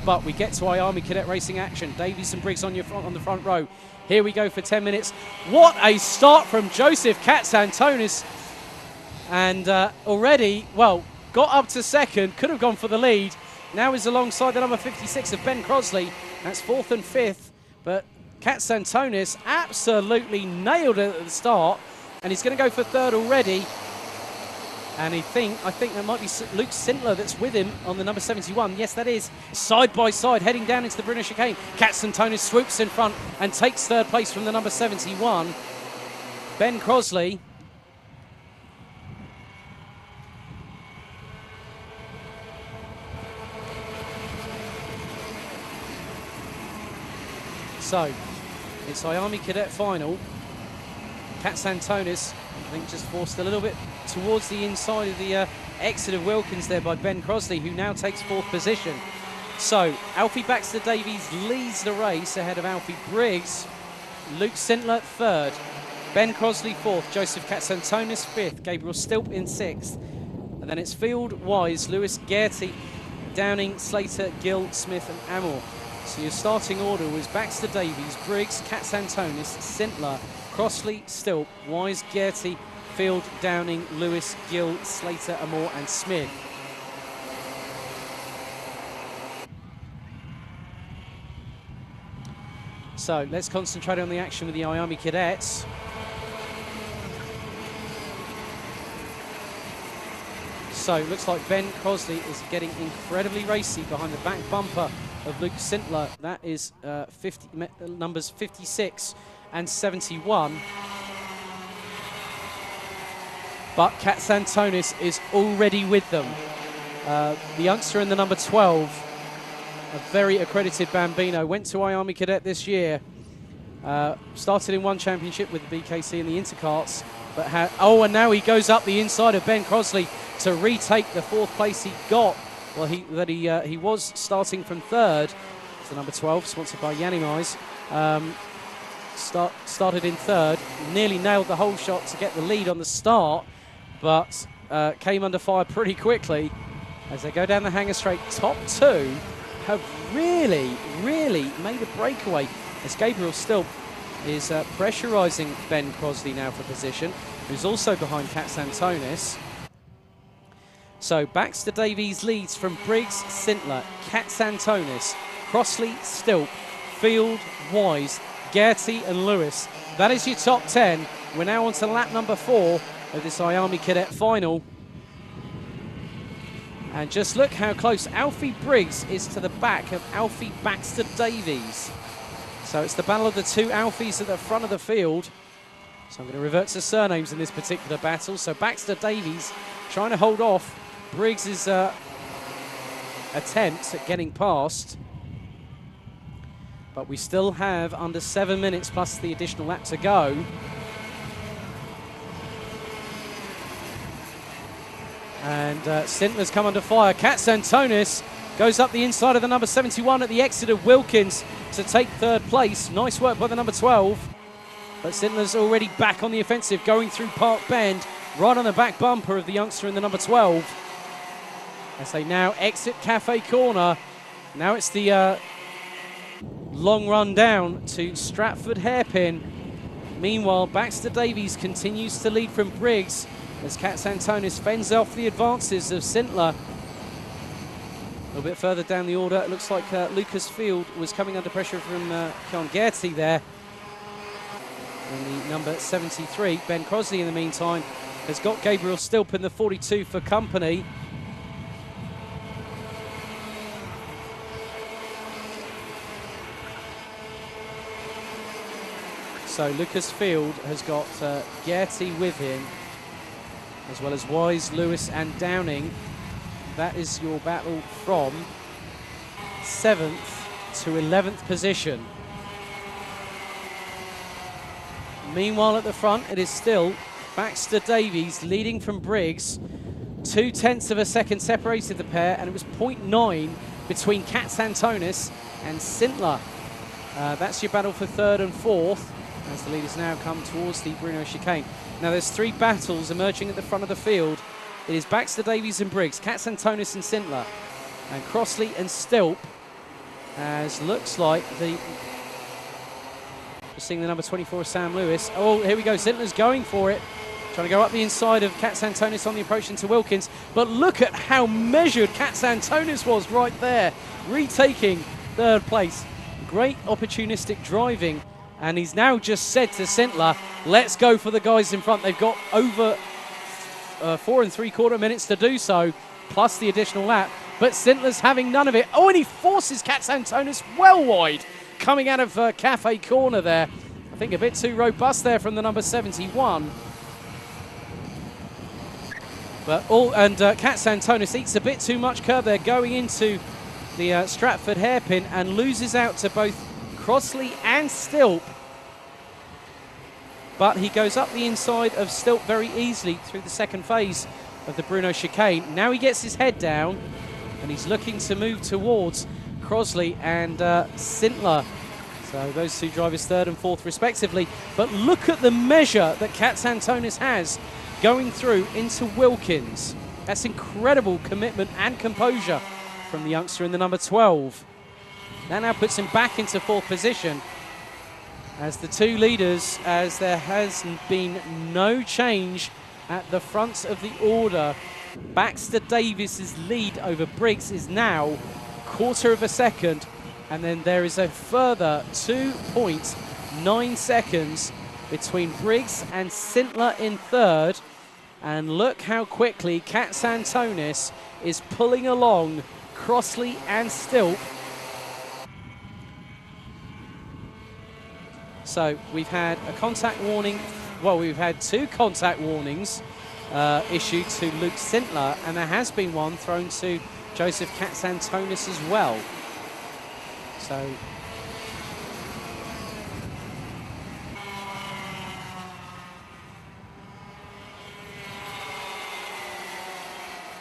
but we get to Iami Cadet Racing action. Davies and Briggs on the front row. Here we go for 10 minutes. What a start from Joseph Katsantonis. And already, well, got up to second, could have gone for the lead. Now is alongside the number 56 of Ben Crosley. That's 4th and 5th, but Katsantonis absolutely nailed it at the start, and he's going to go for 3rd already. And I think that might be Luke Sintler that's with him on the number 71. Yes, that is. Side by side, heading down into the Brunner chicane. Katsantonis swoops in front and takes 3rd place from the number 71. Ben Crosley. So, it's Iami Cadet final. Katsantonis, I think, just forced a little bit towards the inside of the exit of Wilkins there by Ben Crosley, who now takes 4th position. So, Alfie Baxter Davies leads the race ahead of Alfie Briggs. Luke Sintler 3rd. Ben Crosley 4th. Joseph Katsantonis 5th. Gabriel Stilp in 6th. And then it's Field, Wise, Lewis, Gertie, Downing, Slater, Gill, Smith and Amor. So your starting order was Baxter Davies, Briggs, Katsantonis, Sintler, Crosley, Stilp, Wise, Gertie, Field, Downing, Lewis, Gill, Slater, Amor and Smith. So let's concentrate on the action with the Iami Cadets. So it looks like Ben Crosley is getting incredibly racy behind the back bumper of Luke Sintler. That is numbers 56 and 71. But Katsantonis is already with them. The youngster in the number 12, a very accredited Bambino, went to Iami Cadet this year. Started in one championship with the BKC in the Intercarts. But and now he goes up the inside of Ben Crosley to retake the 4th place he got. Well, he was starting from 3rd. It's the number 12, sponsored by Yanimais. Started in 3rd, nearly nailed the whole shot to get the lead on the start, but came under fire pretty quickly as they go down the Hanger Straight. Top 2 have really made a breakaway as Gabriel Stilp is pressurising Ben Crosley now for position, who's also behind Katsantonis. So Baxter Davies leads from Briggs, Sintler, Katsantonis, Crosley, Stilp, Field, Wise, Gertie and Lewis. That is your top 10. We're now on to lap number 4 of this Iami Cadet final. And just look how close Alfie Briggs is to the back of Alfie Baxter Davies. So it's the battle of the 2 Alfies at the front of the field. So I'm going to revert to surnames in this particular battle. So Baxter Davies trying to hold off Briggs' attempt at getting past. But we still have under 7 minutes plus the additional lap to go. And Sintler's come under fire. Katsantonis goes up the inside of the number 71 at the exit of Wilkins to take 3rd place. Nice work by the number 12. But Sintler's already back on the offensive, going through Park Bend, right on the back bumper of the youngster in the number 12. As they now exit Cafe Corner. Now it's the long run down to Stratford Hairpin. Meanwhile, Baxter Davies continues to lead from Briggs as Katsantonis fends off the advances of Sintler. A little bit further down the order, it looks like Lucas Field was coming under pressure from John Gertie there. And the number 73, Ben Crosley, in the meantime, has got Gabriel Stilp in the 42 for company. So Lucas Field has got Gertie with him, as well as Wise, Lewis and Downing. That is your battle from 7th to 11th position. Meanwhile at the front, it is still Baxter Davies leading from Briggs. 0.2 of a second separated the pair, and it was 0.9 between Katsantonis and Sintler. That's your battle for 3rd and 4th, as the leaders now come towards the Brunner chicane. Now there's 3 battles emerging at the front of the field. It is Baxter Davies and Briggs, Katsantonis and Sintler, and Crosley and Stilp. as looks like we're seeing the number 24, Sam Lewis. Oh, here we go. Zintler's going for it. Trying to go up the inside of Katsantonis on the approach into Wilkins. But look at how measured Katsantonis was right there, retaking third place. Great opportunistic driving. And he's now just said to Zintler, let's go for the guys in front. They've got over 4 3/4 minutes to do so, plus the additional lap. But Zintler's having none of it. Oh, and he forces Katsantonis well wide, coming out of Cafe Corner there. I think a bit too robust there from the number 71. But Katsantonis eats a bit too much curb there, going into the Stratford hairpin and loses out to both Crossley and Stilp. But he goes up the inside of Stilp very easily through the second phase of the Brno chicane. Now he gets his head down and he's looking to move towards Crossley and Zintler. So those two drivers third and fourth respectively. But look at the measure that Katsantonis has going through into Wilkins. That's incredible commitment and composure from the youngster in the number 12. That now puts him back into fourth position as the two leaders, as there has been no change at the front of the order. Baxter Davies's lead over Briggs is now 1/4 of a second, and then there is a further 2.9 seconds between Briggs and Zintler in third. And look how quickly Katsantonis is pulling along Crossley and Stilp. So we've had a contact warning. Well, we've had 2 contact warnings issued to Luke Zintler, and there has been one thrown to Joseph Katsantonis as well.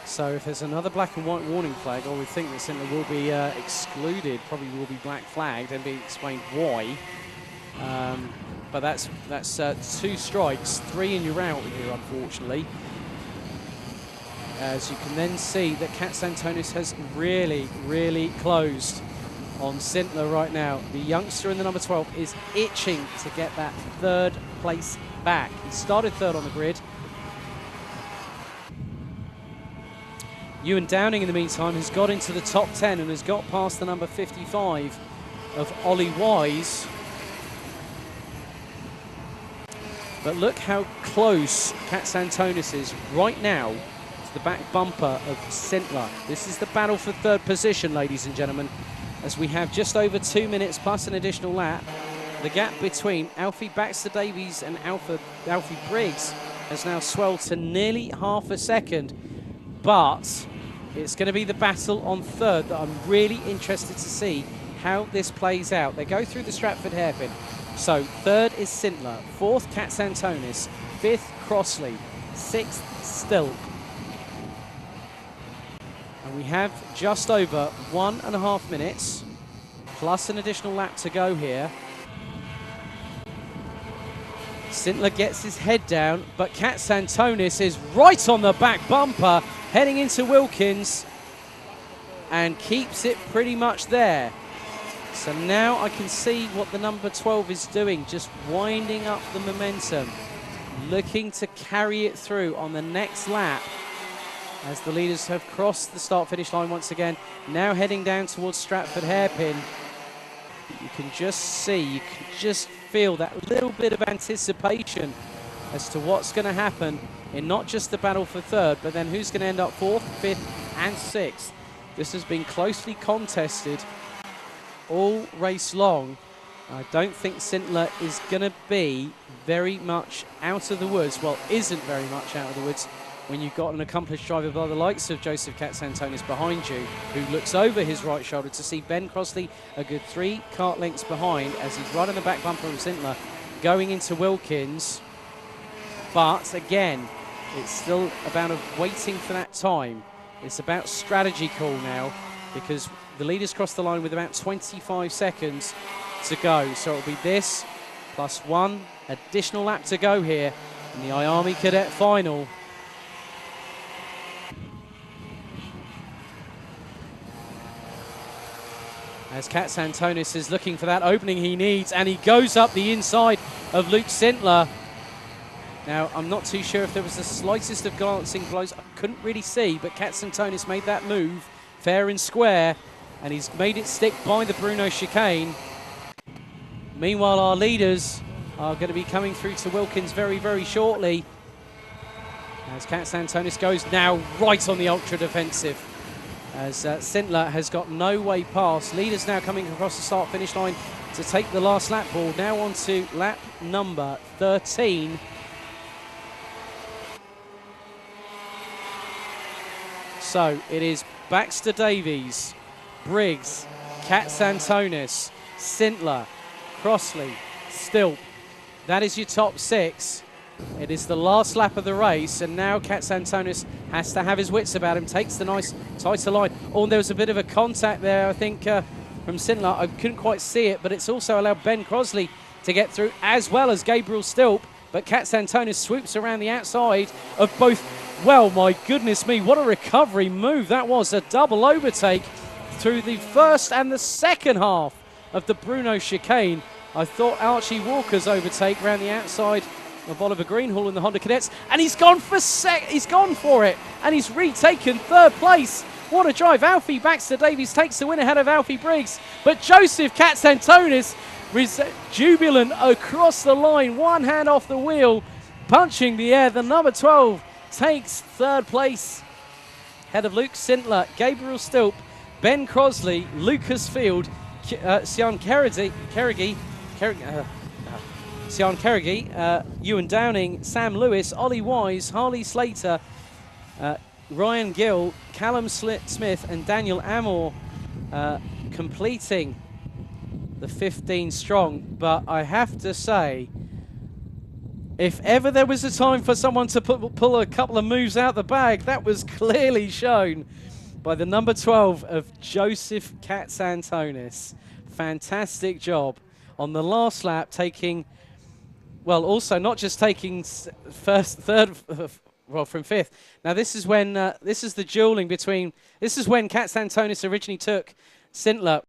So if there's another black and white warning flag, I would think that Zintler will be excluded, probably will be black flagged, and be explained why. But that's 2 strikes, 3 and you're out here, unfortunately. As you can then see that Katsantonis has really, really closed on Zintler right now. The youngster in the number 12 is itching to get that third place back. He started third on the grid. Ewan Downing, in the meantime, has got into the top 10 and has got past the number 55 of Ollie Wise. But look how close Katsantonis is right now to the back bumper of Zintler. This is the battle for third position, ladies and gentlemen, as we have just over 2 minutes plus an additional lap. The gap between Alfie Baxter Davies and Alfie Briggs has now swelled to nearly half a second. But it's going to be the battle on third that I'm really interested to see how this plays out. They go through the Stratford hairpin. So third is Zintler, fourth Katsantonis, fifth Crossley, sixth Stilp. And we have just over 1.5 minutes plus an additional lap to go here. Zintler gets his head down, but Katsantonis is right on the back bumper, heading into Wilkins, and keeps it pretty much there. So now I can see what the number 12 is doing, just winding up the momentum, looking to carry it through on the next lap as the leaders have crossed the start-finish line once again, now heading down towards Stratford hairpin. You can just see, you can just feel that little bit of anticipation as to what's going to happen in not just the battle for third, but then who's going to end up fourth, fifth, and sixth. This has been closely contested all race long. I don't think Zintler is going to be very much out of the woods. Well, isn't very much out of the woods when you've got an accomplished driver by the likes of Joseph Katsantonis behind you, who looks over his right shoulder to see Ben Crossley a good 3 kart lengths behind as he's right on the back bumper of Zintler going into Wilkins. But again, it's still about waiting for that time. It's about strategy call now, because the leaders cross the line with about 25 seconds to go. So it'll be this plus 1 additional lap to go here in the IAME Cadet Final. as Katsantonis is looking for that opening he needs, and he goes up the inside of Luke Sintler. Now, I'm not too sure if there was the slightest of glancing blows. I couldn't really see, but Katsantonis made that move fair and square, and he's made it stick by the Bruno chicane. Meanwhile, our leaders are going to be coming through to Wilkins very, very shortly, as Katsantonis goes now right on the ultra defensive, as Sintler has got no way past. Leaders now coming across the start-finish line to take the last lap ball. Now on to lap number 13. So it is Baxter Davies, Briggs, Katsantonis, Sintler, Crossley, Stilp. That is your top 6. It is the last lap of the race, and now Katsantonis has to have his wits about him, takes the nice tighter line. Oh, and there was a bit of a contact there, I think, from Sintler. I couldn't quite see it, but it's also allowed Ben Crossley to get through, as well as Gabriel Stilp. But Katsantonis swoops around the outside of both. Well, my goodness me, what a recovery move that was. A double overtake through the first and the second half of the Bruno chicane. I thought Archie Walker's overtake around the outside of Oliver Greenhall in the Honda Cadets, and he's gone for it, and he's retaken third place. What a drive. Alfie Baxter Davies takes the win ahead of Alfie Briggs, but Joseph Katsantonis jubilant across the line, one hand off the wheel, punching the air. The number 12 takes third place ahead of Luke Sintler, Gabriel Stilp, Ben Crossley, Lucas Field, Sian Kerrigy, Ewan Downing, Sam Lewis, Ollie Wise, Harley Slater, Ryan Gill, Callum Smith and Daniel Amor completing the 15 strong. But I have to say, if ever there was a time for someone to pull a couple of moves out the bag, that was clearly shown by the number 12 of Joseph Katsantonis. Fantastic job on the last lap, taking, well, also not just taking third, well, from 5th. Now this is when this is the dueling between. This is when Katsantonis originally took Sintler